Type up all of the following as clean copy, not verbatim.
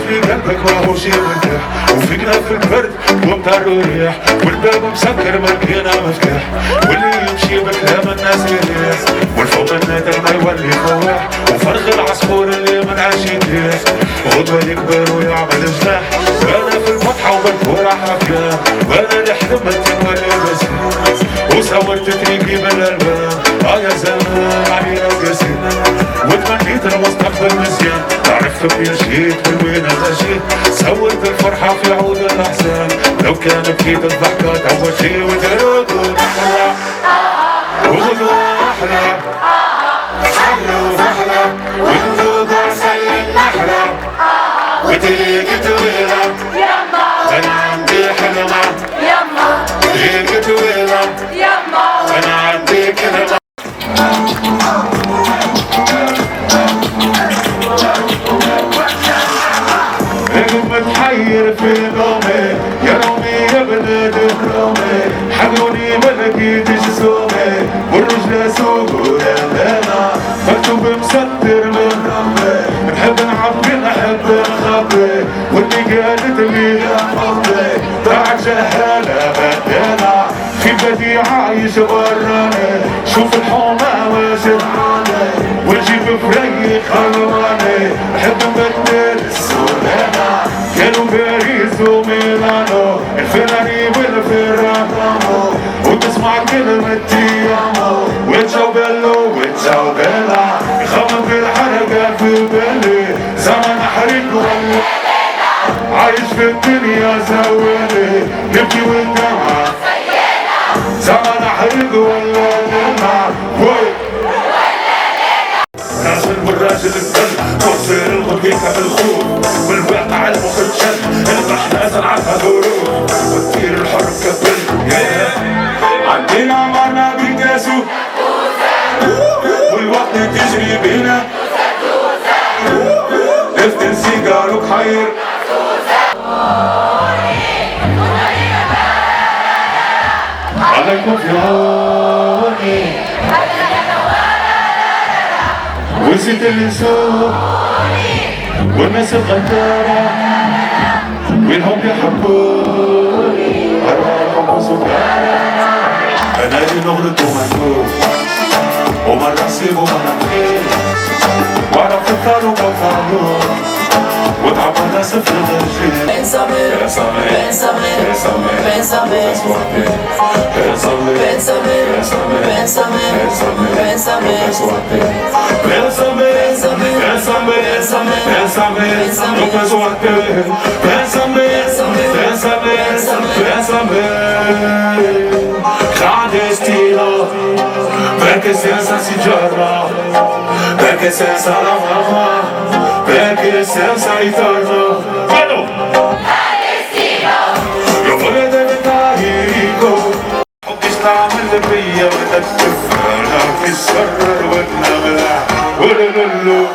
لي قلبك ما هو شي مرتاح، وفيقنا في البرد ومطر ورياح، والباب مسكر ما لقينا مفتاح، واللي يمشي بكلام الناس يريح، والفوق النادر ما يولي فواح، وفرغ العصفور اللي من عاشي يديح، غدوة يكبر ويعمل جناح، وانا في الفتحة وبالكورة حافيان، وانا اللي حلمت نولي بسيط، وصورت طريقي بالالبان، يا زمان علينا قاسين، وتمنيت المستقبل مزيان، تعرف فين جيت من وين انا جيت، صورت الفرحة في عود الاحزان، لو كان بكيت الضحكة تعود شي وتردد احلى، وغدوة احلى، حلو احلى، والوضع سلم احلى، وطريقة طويلة، انا عندي حلمة، طريقة طويلة، انا عندي كلمة. متحير في نومي يا رومي يا بلاد كرومي، حقوني ما لقيتش سومي، والرجل سوق ولادنا مكتوب مسطر من ربي، نحب نعبي نحب نخبي، واللي قالت لي يا حبي بعد جهالة بدينا، في بلدي عايش براني، شوف الحومة وجدعاني، والجيب فريق خلواني، نحب نبدل السودانة، كانوا باريس وميلانو، الفيراري والفيرامو، وتسمع كلمة تيامو، وتشاو بيلو وتشاو بيلا، يخمم بالحرقة في بالي، زمن حريق ولا عايش في الدنيا زوالي، نبكي والدمعة زمن حريق ولا لنا، نازل بالراجل الدل، توصل الغبيكة بالخوف، والواقع المخرج شد، البحر نازل عنها ظروف، وتطير الحركة عندنا عمرنا بيكاسو، والوقت تجري بينا، نفتن سيجار وكحير، عليكم في عوني، ونسيت الانسان والناس الغدارة، وينهم يحبوني أرواحهم وسكارى، أنا اللي نغلط ومنكوب، ومرة أصيب ومرة خير، وأعرف تختار وبفعلون، وتعب الناس في الغشيم. Bésame, bésame, bésame, bésame, bésame, bésame, bésame, bésame, bésame, no persuate, bésame, clandestino, perché senza si gioca, perché senza la mamma, perché senza ritorno. Io voglio diventare ricco, حبي استعمل بيا بدك تفرح تسرر والنبلة ولولو،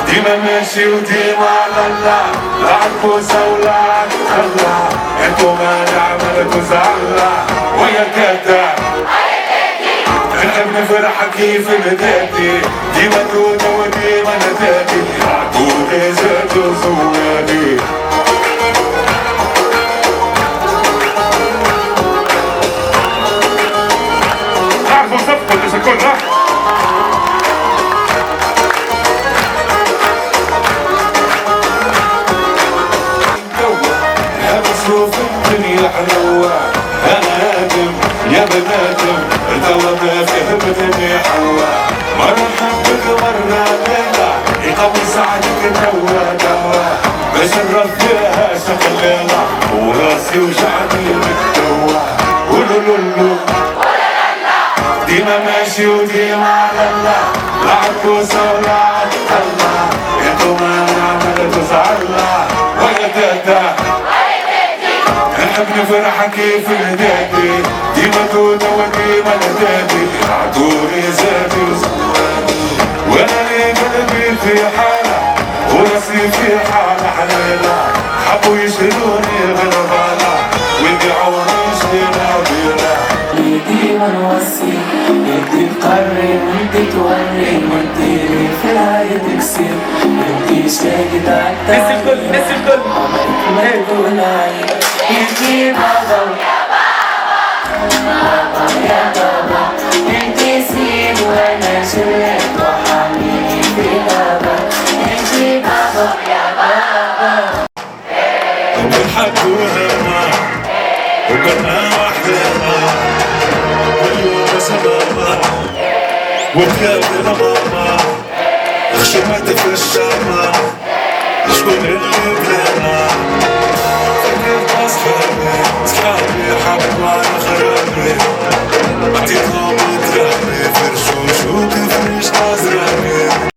ديما ماشي وديما للا، لا عالكوسة ولا عالتخلى، انتو ما نعملكوا زعلة ويا كدا، نحب نفرح كيف بداتي، ديما توتا وديما نداتي، عطوني زاد وزوادي. تعرفوا صفقة اللي سكرنا؟ يا مصروف الدنيا حلوة، أنا هادم يا بنادم، التوا ما فيه بدني حوا، مرة نحبك مرة ليلة، يقوي سعدك دوا دوا، باش نرد فيها شغلانة، وراسي وشعبي متدوا، ولولولو ديما ماشي وديما للا، لا عالكوسة ولا عالتخلى، انتو ما نعملكوا زعلة ويا تاتا، نحب نفرح كيف الهدادي، ديما توتا وديما ندادي، عطوني زادي وزوادي، وانا لي قلبي في حالة، وراسي في حالة حلالة، حبوا يشغلوني بالغالة، ويبيعوني شلينا بيلا. ديما نوصي، انتي تقرر وانتي توري، وانتي لي في الهاي تكسير، انتي شايف جيت عالتاني نسي الكل عمرك ما تقول عيب انتي بابا يا بابا انتي سيب وانا شلت وحاميني في بابا انتي بابا يا بابا والحق وهما وكنا واحدة واليوم سبابا وبيابنا ماما خشمت في الشامة شكون اللي بلانا فكرت أصحابي حبوا على خرابي عطيتهم دراهمي فرشوش وكيفاش أزرابي